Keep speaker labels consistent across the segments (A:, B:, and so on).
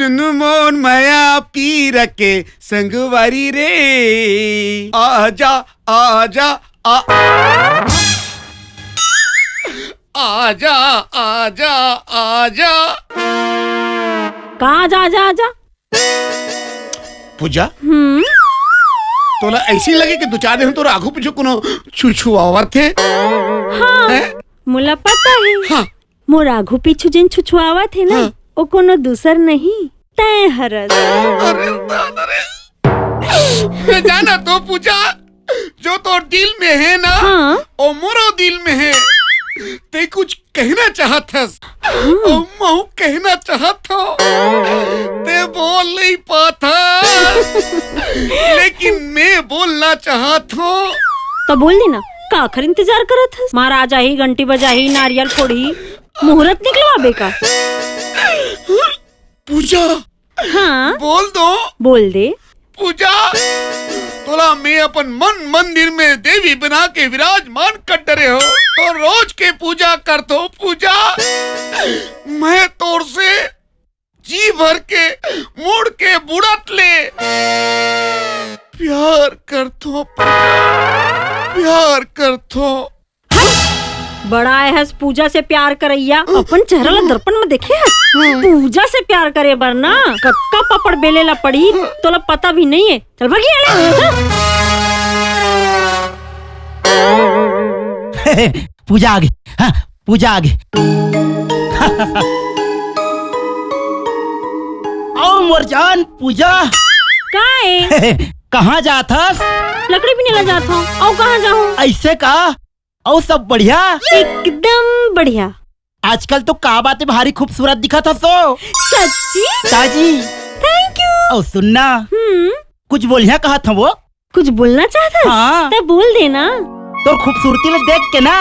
A: सुन मोन माया पी रखे संगवारी रे, आजा आजा आजा आजा आजा।
B: कहाँ आजा आजा आजा?
A: पूजा तोला ऐसी लगे कि दो चार दिन तो आगू पीछे कोनो छुछुआवर थे।
B: हाँ, मुला पता है।
A: हाँ।
B: मोर आगू पीछू जिन छुछुआवा थे ना, वो कोनो दूसर नहीं तय हरस।
A: अरे दादा रे, जाना तो पूजा, जो तो दिल में है ना,
B: हाँ?
A: ओ मोरो दिल में है। ते कुछ कहना चाहत हस, ओ महू कहना चाहत हो, ते बोल नहीं पाता, लेकिन मैं बोलना चाहत हूँ।
B: तो बोल देना, का आखिर इंतजार करत हस? महाराजा ही घंटी बजाही, नारियल फोड़ी, मुहूर्त निकलवाबे का।
A: पूजा
B: हाँ
A: बोल दो।
B: बोल दे।
A: पूजा तोला मैं अपन मन मंदिर में देवी बना के विराजमान कर डरे हो, तो रोज के पूजा कर दो। पूजा मैं तोर से जी भर के मुड़ के बुड़त ले प्यार कर दो, प्यार कर दो।
B: बड़ा है पूजा से प्यार करैया, अपन चेहरा ला दर्पण में देखे है। पूजा से प्यार करे बर ना कक्का पपड़ बेले ला पड़ी, तोला पता भी नहीं है। चल भागी
C: पूजा आगे, हाँ पूजा आगे। आओ मोर जान पूजा।
B: काहे?
C: कहाँ जात हस?
B: लकड़ी भी नहीं जाता हूँ। और कहाँ जाऊँ?
C: ऐसे का? और सब बढ़िया?
B: एकदम बढ़िया।
C: आजकल तो का बातें भारी खूबसूरत दिखत हस तो।
B: सच्ची?
C: ताजी
B: थैंक यू।
C: और सुनना, कुछ बोलिया कहा था वो?
B: कुछ बोलना चाहता?
C: हाँ।
B: तो बोल देना।
C: तो खूबसूरती ले देख के ना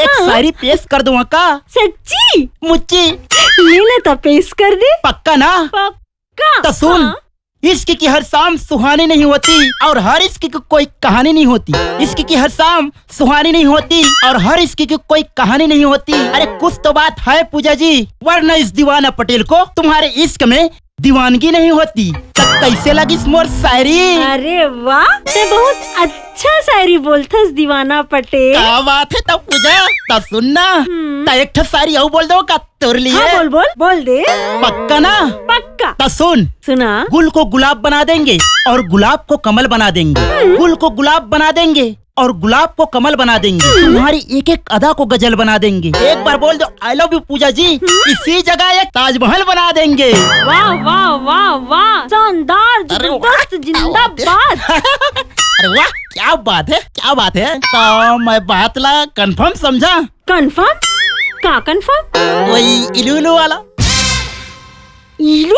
C: एक शायरी पेश कर दूँ का?
B: सच्ची?
C: मुच्ची
B: ले ले तो पेश कर दे।
C: पक्का ना?
B: पक्का।
C: तो सुन। हाँ? इश्क की हर शाम सुहानी नहीं होती और हर इश्क की कोई कहानी नहीं होती। इश्क की हर शाम सुहानी नहीं होती और हर इश्क की कोई कहानी नहीं होती। अरे कुछ तो बात है पूजा जी, वरना इस दीवाना पटेल को तुम्हारे इश्क में दीवानगी नहीं होती। तो कैसे लगी मोर शायरी?
B: अरे वाह, ते बहुत अच्छा शायरी बोलथस दीवाना पटेल।
C: क्या बात है तब पूजा। तो सुनना, तो एक शायरी और बोल दो का तोर लिए।
B: हाँ, बोल बोल बोल दे।
C: पक्का ना?
B: पक्का।
C: तो सुन।
B: सुना।
C: गुल को गुलाब बना देंगे और गुलाब को कमल बना देंगे। गुल को गुलाब बना देंगे और गुलाब को कमल बना देंगे। तुम्हारी एक एक अदा को गजल बना देंगे। एक बार बोल दो आई लव यू पूजा जी, इसी जगह एक ताजमहल बना देंगे।
B: वाह वाह वाह वाह, शानदार, जबरदस्त, जिंदाबाद।
C: अरे वाह, क्या बात है, क्या बात है। तो मैं बात ला कंफर्म समझा?
B: कंफर्म? का कंफर्म?
C: वही इलू वाला।
B: इलू?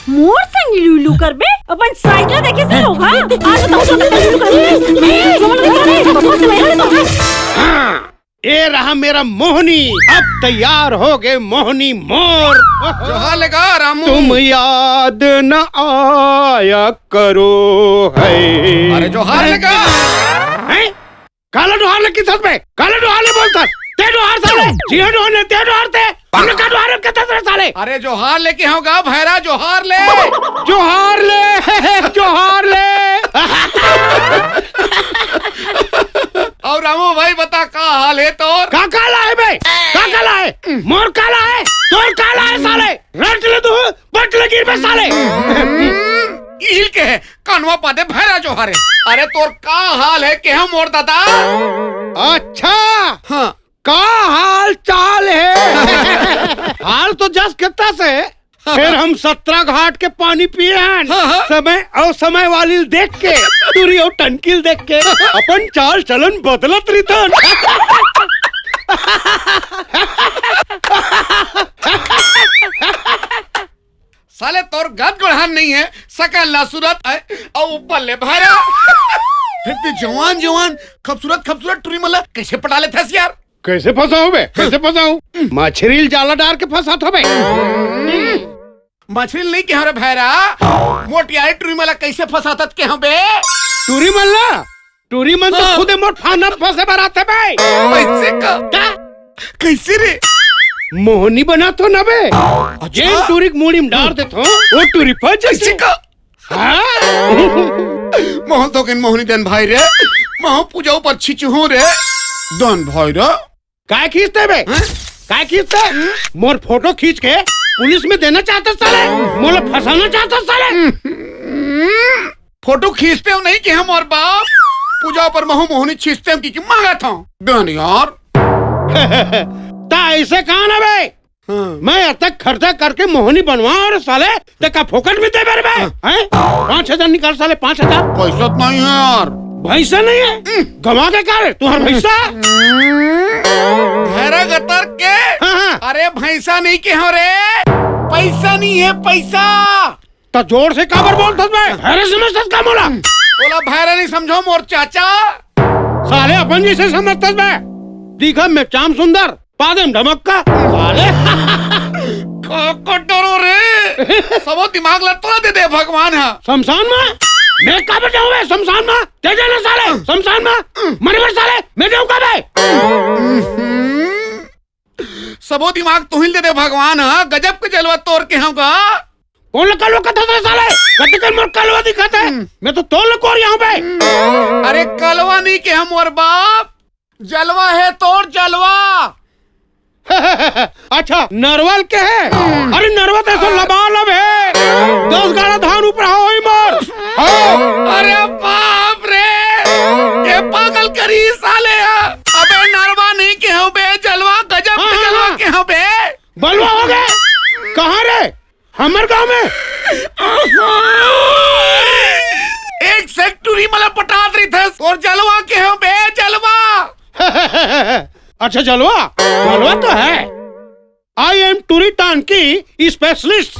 B: मोर संग इलू करबे? अपन साइकिल देखे से होगा। आज तो इलू करबे।
A: ये रहा मेरा मोहनी, अब तैयार हो गए मोहनी मोर। जोहार लगा रामू। तुम याद न आया करो है। अरे जोहार लगा है? काला जोहार लग किस में? काला जोहार ले बोलता ते जोहार साले, जिया जोहार ले, ते जोहार ते हमने का जोहार के तसरे साले। अरे जोहार लेके होगा भैरा, जोहार ले, जोहार ले, जोहार ले। और रामू भाई बता का हाल है तोर? का काला है बे? का काला है? मोर काला है, तोर काला है साले। रट ले तू, बट ले गिर बे साले। इल के है कानवा पादे भैरा जोहार है। अरे तोर का हाल है के हम मोर दादा? अच्छा हाँ, का हाल चाल है? हाल तो जस कितना से फिर हम 17 घाट के पानी पिए हैं। समय और समय वाली देख के, तुरी और टंकिल देख के अपन चाल चलन बदलत रितन। साले तोर गद गढ़ान नहीं है, सकल ला सूरत है और ऊपर ले भरा। फिर जवान जवान खूबसूरत खूबसूरत टुरी मला कैसे पटा लेते हैं यार? कैसे फंसाऊं बे? कैसे फंसाऊं? मछली जाला डाल के फंसा था बे। मछली नहीं के हरे भैरा, मोटियाई टुरी मला कैसे फंसाता के हम बे? टुरी मल्ला, टुरी मन तो खुदे मोट फाना फंसे बराते बे। कैसे का? कैसे रे? मोहनी बना तो ना बे। जेन टूरी मूड़ी में डाल देता हूँ वो टूरी पर जैसे का।
D: मोहन तो किन मोहनी देन भाई रे, मोह पूजा ऊपर छिचू हूँ रे दन भाई रे।
A: काय खींचते बे, काय खींचते? मोर फोटो खींच के पुलिस में देना चाहता साले, मोला फंसाना चाहता साले।
D: फोटो खींचते हो नहीं कि हम और बाप पूजा पर महू मोहनी खींचते हम की मांगा था दन यार।
A: ता ऐसे कहा ना बे, मैं अब तक खर्चा करके मोहनी बनवा और साले तक फोकट में दे मेरे बे। 5,000 निकाल साले, 5,000।
D: पैसा तो नहीं है यार।
A: भैसा नहीं है, गवा के कर तुम्हारा भैसा।
D: भैरा गतर के।
A: हाँ।
D: अरे भैंसा नहीं के हो रे, पैसा नहीं है पैसा।
A: तो जोर से काबर बोलता मैं, भैरे समझता का मोला?
D: बोला भैरा नहीं समझो मोर चाचा।
A: साले अपन जिसे समझता मैं, दिखा मैं चाम सुंदर पादम धमक्का साले।
D: डरो रे, सबो दिमाग लटोला दे दे भगवान है।
A: शमशान में मैं कब जाऊँ शमशान में? दे देना साले शमशान में, मरे मर साले मैं जाऊँ कब?
D: सबो दिमाग तुहिल दे दे भगवान है। गजब के जलवा तोड़ के होगा।
A: कौन कलवा कथा था साले? कति कर मोर कलवा दिखाता है, मैं तो तोल कोर यहाँ पे।
D: अरे कलवा नहीं के हम और बाप, जलवा है तोड़ जलवा।
A: अच्छा नरवल के है? अरे नरवा तो ऐसा लबालब है, 10 गाड़ा धान ऊपर हो मोर।
D: अरे बाप रे, ये पागल करी साले। अबे नरवा नहीं के हो बे, जलवा गजब के जलवा के हो बे।
A: बलवा हो गए कहाँ रे? हमारे गांव में
D: एक सेक्टरी मला पटात रही थे और जलवा के हो बे जलवा।
A: अच्छा जलवा, जलवा तो है। आई एम टूरी टांकी स्पेशलिस्ट।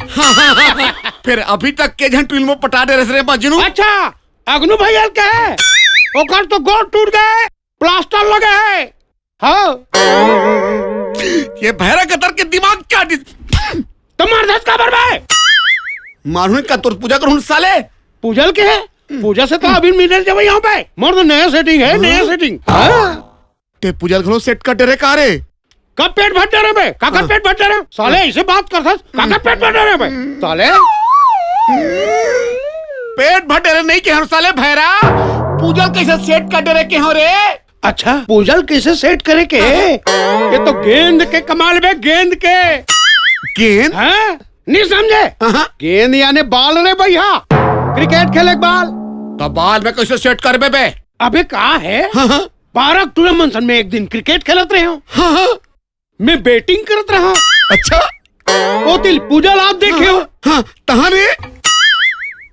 D: फिर अभी तक के जन टूल में पटा दे रहे मजनू।
A: अच्छा अग्नू भैया के है, ओकर तो गोड़ टूट गए, प्लास्टर लगे है। हाँ
D: ये भैरा कतर के दिमाग क्या
A: तुम्हारे दस का बर्बाद।
D: मारू का तुर पूजा करूँ साले।
A: पूजल के है, पूजा से तो अभी मिल जाए यहाँ पे। मोर तो नया सेटिंग है, नया सेटिंग।
D: ते पूजल घरो सेट कर दे रे कारे।
A: कब पेट भर जा रहे बे? काका पेट भर जा रहे साले, ऐसे बात कर था। काका पेट भर जा रहे बे साले।
D: पेट भर रहे नहीं के हर साले भैरा, पूजल कैसे सेट कर दे रहे के हो रे।
A: अच्छा पूजल कैसे सेट करे के? ये तो गेंद के कमाल बे, गेंद के।
D: गेंद?
A: हाँ नहीं समझे? गेंद यानी बाल रे भैया, क्रिकेट खेले बाल।
D: तो बाल में कैसे सेट कर बे?
A: अबे कहा है 12 टूर्नामेंट में एक दिन क्रिकेट खेलत रहे हो, मैं बैटिंग करत रहा।
D: अच्छा
A: ओ दिल पूजल आप देखे हो?
D: हाँ तहारे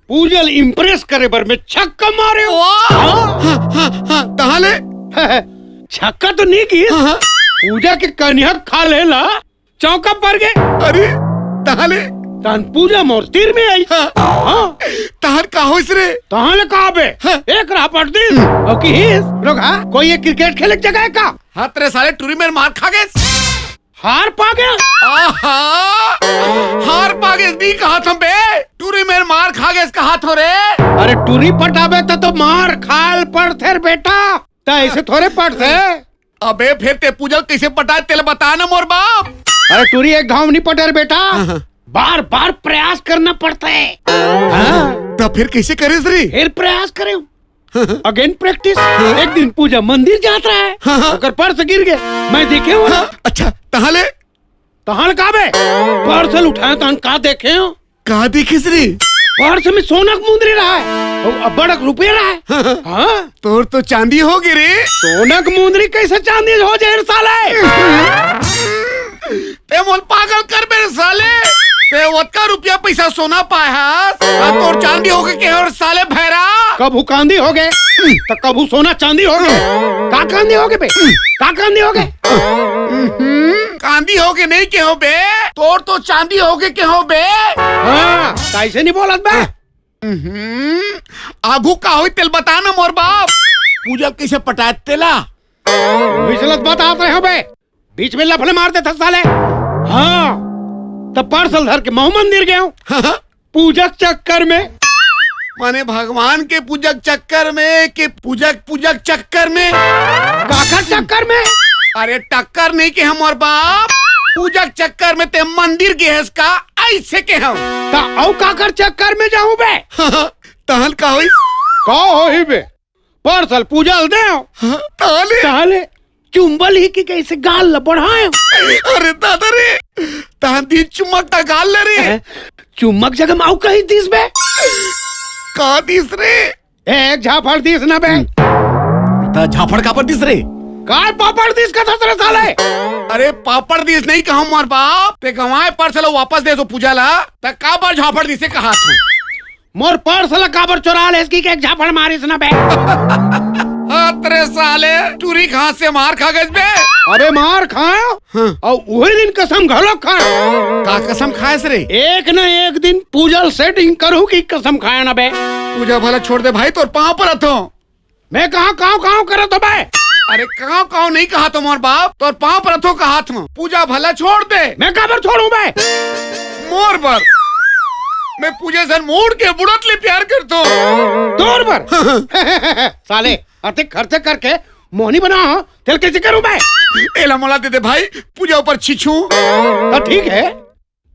A: पूजल इम्प्रेस करे बर में छक्का मारे हो।
D: तहाले
A: छक्का तो नहीं की, पूजा के कन्या खा लेला, चौका पर गए।
D: अरे तहाले
A: तहन पूजा मोर तीर में आई। हाँ
D: तहर का होइस रे?
A: तहाले कहा बे एक रहा पट दिन और की लोग। हाँ कोई ये क्रिकेट खेले जगह का?
D: हाँ तेरे साले टूरी में मार खा गए,
A: हार पा गया।
D: हार पा गए दी कहा था बे, टूरी में मार खा गए इसका हाथ हो रे।
A: अरे टूरी पटाबे तो मार खाल पड़ते बेटा, तो ऐसे थोड़े पड़ते।
D: अबे फिर ते पूजल कैसे पटाए तेरे बता ना मोर बाप।
A: अरे टूरी एक घाव नहीं पटे रे बेटा, बार बार प्रयास करना पड़ता है।
D: तो फिर कैसे करे रे?
A: फिर प्रयास करे अगेन प्रैक्टिस। एक दिन पूजा मंदिर जाता है, अगर पर्स गिर गए, मैं देखे हो।
D: अच्छा तहाले
A: तहाल का बे पार्सल उठाया तहन का देखे हो?
D: कहा देखिस रे?
A: पर्स में सोना का मुंदरी रहा है और बड़ा रुपया रहा है। हाँ
D: तोर तो चांदी हो गई रे।
A: सोना का मुंदरी कैसे चांदी हो जाए साले?
D: ते मोल पागल कर मेरे साले, ते वत्का रुपया पैसा सोना पाया तोर चांदी हो गए के और साले भैरा।
A: कबू कांदी हो गए तो कबू सोना चांदी हो गए। का कांदी हो गए बे? का कांदी हो गए?
D: कांदी हो गए नहीं के हो बे, तोर तो चांदी हो गए के हो बे।
A: हाँ कैसे नहीं बोलत बे?
D: आगू का हो तेल बता ना मोर बाप, पूजा कैसे पटाए तेला?
A: विचलत बता रहे हो बे, बीच में लफड़े मार देता साले। हाँ तब पार्सल धर के महू मंदिर गए पूजक चक्कर में।
D: माने भगवान के पूजक चक्कर में के पूजक चक्कर में?
A: काका चक्कर में?
D: अरे टक्कर नहीं के हम और बाप, पूजा के चक्कर में ते मंदिर के है का ऐसे के हम
A: ता औ काकर चक्कर में जाऊं बे
D: तहल का होई
A: का होई बे परसल पूजा दे
D: तहले
A: ताले चुंबल ही की कैसे गाल ल बढ़ाए
D: अरे दादा रे तहन दी चुमक ता गाल ले रे
A: चुम्मक जगह माऊ कही दिस बे
D: का दिस रे
A: एक झापड़ दिस ना बे
D: ता झापड़ का पर दिस रे
A: काय पापड़ दिस का थसरे साले
D: अरे पापड़ दिस नहीं कहूँ मोर बाप ते गवाए परसल वापस दे सो पूजा ला ता का बार झापड़ दिसे कहा तू
A: मोर परसल काबर चोरा ले इसकी के एक झापड़ मारिस ना बे
D: तेरे साले टूरी घास से मार खा गए बे
A: अरे मार खाओ और वही दिन कसम घलो खाओ
D: का कसम खाए रे
A: एक न एक दिन पूजल सेटिंग करूँ की कसम खाए ना बे
D: पूजा भला छोड़ दे भाई तोर पाँव पर अथो
A: मैं कहा काव करे तो बे
D: अरे काव नहीं कहा तो मोर बाप तोर पाँव पर अथो का हाथ में पूजा भला छोड़ दे
A: मैं काबर छोड़ू बे
D: मोर पर मैं पूजा से मोड़ के बुढ़त ले प्यार करतो
A: तोर पर साले अति खर्चे करके मोहनी बना हो तेल कैसे करूं मैं
D: एला मोला दे दे भाई पूजा ऊपर छिछू
A: तो ठीक है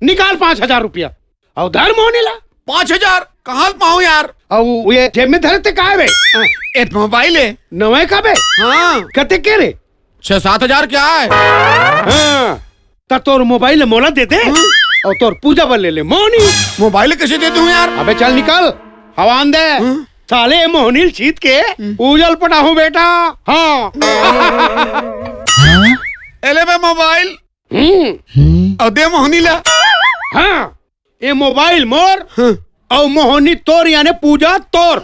A: निकाल 5,000 रुपया और धर मोहनी ला
D: 5,000 कहाँ पाऊँ यार
A: और ये जेब में धरते का है बे
D: एक मोबाइल है
A: नवे का बे
D: हाँ
A: कते के रे
D: 6-7 हजार क्या है
A: हाँ तो तोर मोबाइल मोला दे दे और तोर पूजा बल ले मोहनी
D: मोबाइल कैसे दे दूं यार
A: अबे चल निकल हवान दे साले मोहनील चीत के पूजल पटाहू बेटा हाँ
D: एले में मोबाइल और दे मोहनी ला
A: हाँ ये मोबाइल मोर और मोहनी तोर यानी पूजा तोर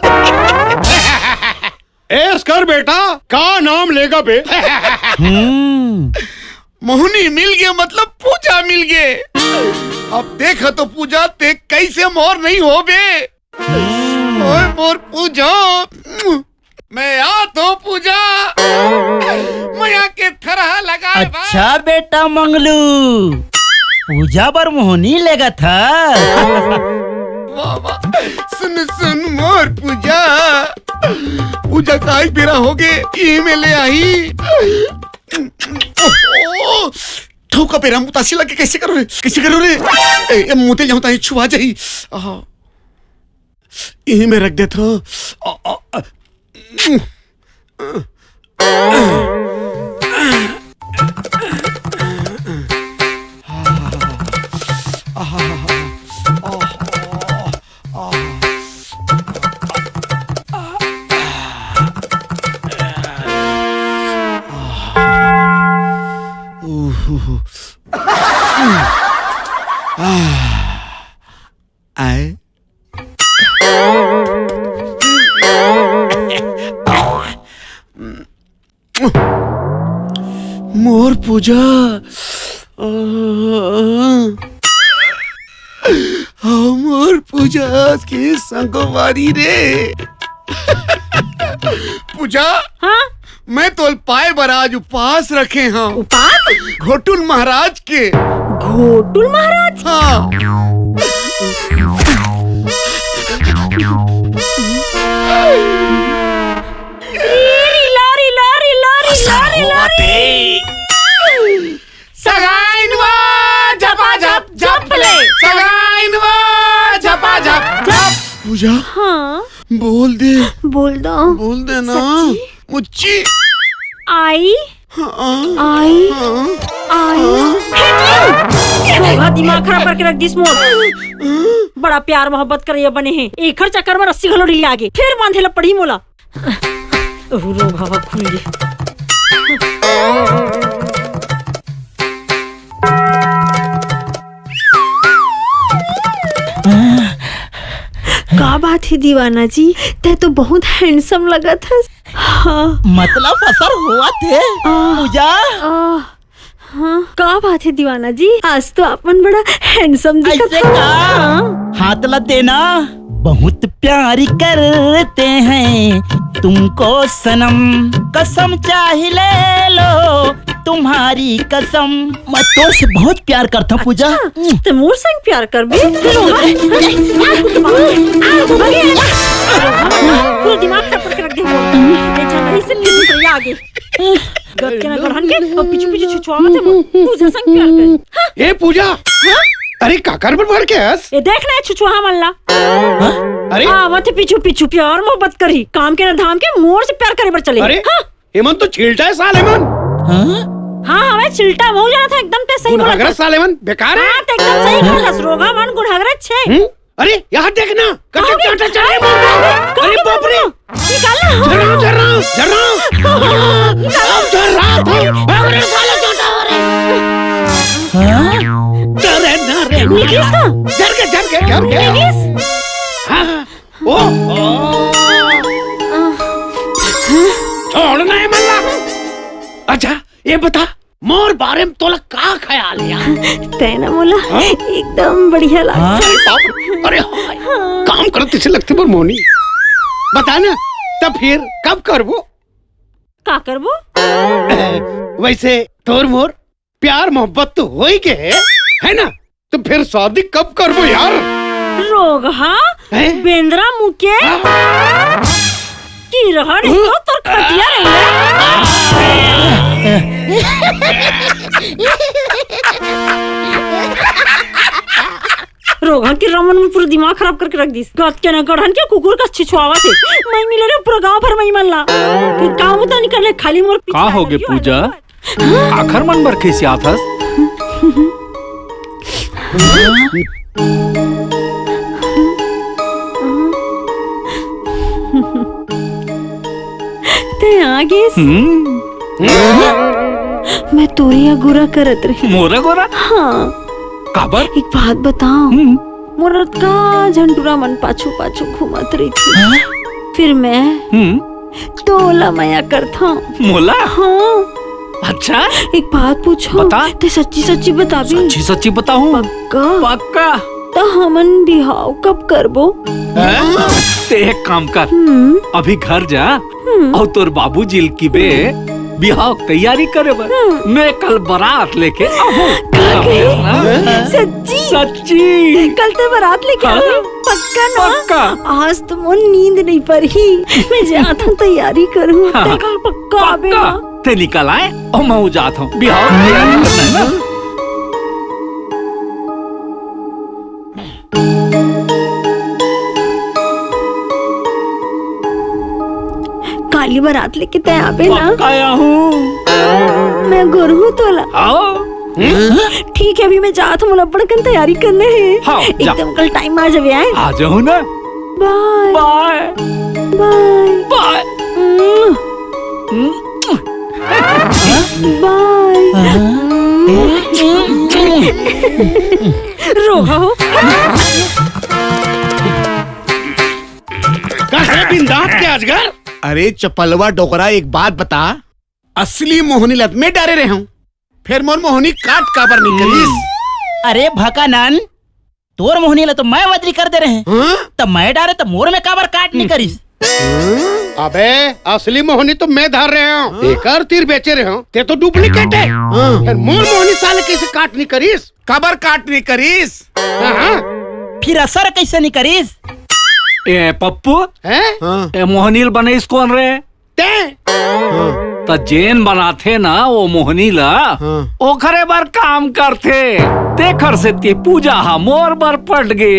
A: ऐस कर बेटा का नाम लेगा बे
D: मोहनी मिल गए मतलब पूजा मिल गए अब देखा तो पूजा ते कैसे मोर नहीं हो बे ओए मोर पूजा मैं आ तो पूजा मैया के थरहा लगाए
C: अच्छा बेटा मंगलू पूजा बर मोहनी लेगा था
D: बाबा सुन मोर पूजा पूजा का ही बेरा हो गए ई में ले आई ठोका पेरा मुतासी लगे कैसे करो रे ए मुते जाऊं ताई छुआ जाई यही में रख दे तो आए मोर पूजा मोर पूजा के संगवारी रे पूजा
B: हाँ
D: मैं तो पाए बराज उपवास रखे हैं
B: उपास
D: घोटुल महाराज के
B: घोटुल महाराज
D: हाँ सगाइनवा झपाझप झपले सगाइनवा झपाझप झप पूजा
B: हाँ
D: बोल
B: बोल
D: दे ना मुच्ची
B: आई आई शोभा दिमाग खराब करके रख दिस मोर बड़ा प्यार मोहब्बत कर बने हैं एक चक्कर में रस्सी घलो ढीली आगे फिर बांधे ला पड़ी मोला रो भावा खुल गए का बात है दीवाना जी ते तो बहुत हैंडसम लगा था हाँ
C: मतलब असर हुआ थे पूजा
B: हाँ का बात है दीवाना जी आज तो अपन बड़ा हैंडसम दिखा
C: ऐसे
B: था
C: का हाथ लग देना बहुत प्यार करते हैं तुमको सनम कसम चाहे ले लो तुम्हारी कसम मैं तो से बहुत प्यार करता हूँ पूजा
B: तो मोर संग प्यार कर भी पूरा दिमाग खराब करके रख दे मोर से आगे गद के ना गढ़न के और पीछे छुछुआ मत पूजा संग प्यार करी। हाँ?
A: ए पूजा, अरे काकर पर भर के हंस।
B: ये देख ना छुछुहा मल्ला।
A: अरे
B: मत पीछू पीछू प्यार मोहब्बत करी, काम के न धाम के मोर से प्यार करे पर चले।
A: अरे
B: हाँ?
A: हेमंत तो छीलटा है साल हेमंत।
B: हाँ हमें चिल्टा वो जाना था, एकदम ते सही बोला।
A: गुनहगरा साल हेमंत बेकार है।
B: हाँ ते एकदम सही बोला। रोगा मन गुनहगरा छे।
A: अरे यहाँ देखना कचक चाटा चल रहे। अरे बाप रे,
B: निकाल ना।
A: चल रहा अब चल रहा था। भाग रे साले छोटा हो रे। डरे ना रे,
B: निकलिस का?
A: झर के।
B: निकलिस?
A: हाँ, ओ छोड़ना है मल्ला। अच्छा ये बता, मोर बारे में तोला का ख्याल है यार?
B: तेना बोला एकदम बढ़िया लगा।
A: अरे हाय, काम करते से लगते पर मोनी बता ना, तब फिर कब करबो?
B: का करबो?
A: वैसे तोर मोर प्यार मोहब्बत तो हो ही के है ना, तो फिर शादी कब करबो यार?
B: रोगा बेंद्रा मुके की रहा नहीं तो तोर खटिया रोगा की रमन में पूरा दिमाग खराब करके रख दिस। गत के न गढ़न के कुकुर का छिछुआवा थे। मैं मिले रे पूरा गांव भर में मल्ला कि काम तो निकले खाली मोर पीछे।
E: का होगे पूजा? आखर मन बर कैसे आथस?
B: ते आगे मैं तोरी अगुरा करत रही।
E: मोरा गोरा?
B: हाँ
E: काबर?
B: एक बात बताओ, मोरत का झंडूरा मन पाछू पाछू घूमत रही थी। फिर मैं तोला माया करता।
E: मोला?
B: हाँ।
E: अच्छा
B: एक बात पूछो,
E: बता।
B: ते सच्ची सच्ची बता भी।
E: सच्ची सच्ची बताऊं?
B: पक्का?
E: पक्का।
B: तो हमन बिहाव कब करबो?
E: ते एक काम कर, अभी घर जा और तोर बाबूजी की बे बिहाव तैयारी करे बर मैं कल बारात लेके आहूं।
B: सच्ची?
E: सच्ची।
B: कल ते बारात लेके
E: हाँ।
B: आओ? पक्का ना?
E: पक्का।
B: आज तो मोर नींद नहीं पड़ी, मैं जाता हूँ तैयारी करूँ।
E: हाँ।
B: ते कल पक्का आबे
E: पक्का
B: ना?
E: ते निकल आए और मैं जाता हूँ बिहाव तैयारी करना है ना।
B: काली बारात लेके तय आबे ना?
E: पक्का आया हूँ।
B: मैं गुरु तोला।
E: आओ।
B: ठीक है, अभी मैं जाता हूँ बड़कन तैयारी करने है।
E: हाँ, जा।
B: एकदम कल टाइम आ जावे आए।
E: आ जाओ ना।
B: Bye
E: bye
B: bye
E: bye.
B: Bye. रोहा हो
A: बिंदास के अजगर।
D: अरे चपलवा डोकरा, एक बात बता, असली मोहनी लत में डरे रहे हूँ, फिर मोर मोहनी काट काबर नहीं करीस?
C: अरे भकानन, तोर मोहनी ला तो मैं बदली कर दे रहे हैं।
D: हाँ?
C: तब मैं डारे तो मोर में काबर काट नहीं करीस?
A: अबे असली मोहनी तो मैं धार रहे हूँ, एकर तीर बेचे रहे हूँ, ते तो डुप्लीकेट है। फिर मोर मोहनी साले कैसे काट नहीं करीस?
D: काबर काट नहीं करीस?
C: फिर असर कैसे नहीं करीस?
E: ए पप्पू
A: हैं?
E: ए मोहनील बनेस कौन रे?
A: ते
E: त जेन बनाथे ना वो मोहनीला ओखरे बर काम करथे। तेखर से ते पूजा हा मोर बर पट गे।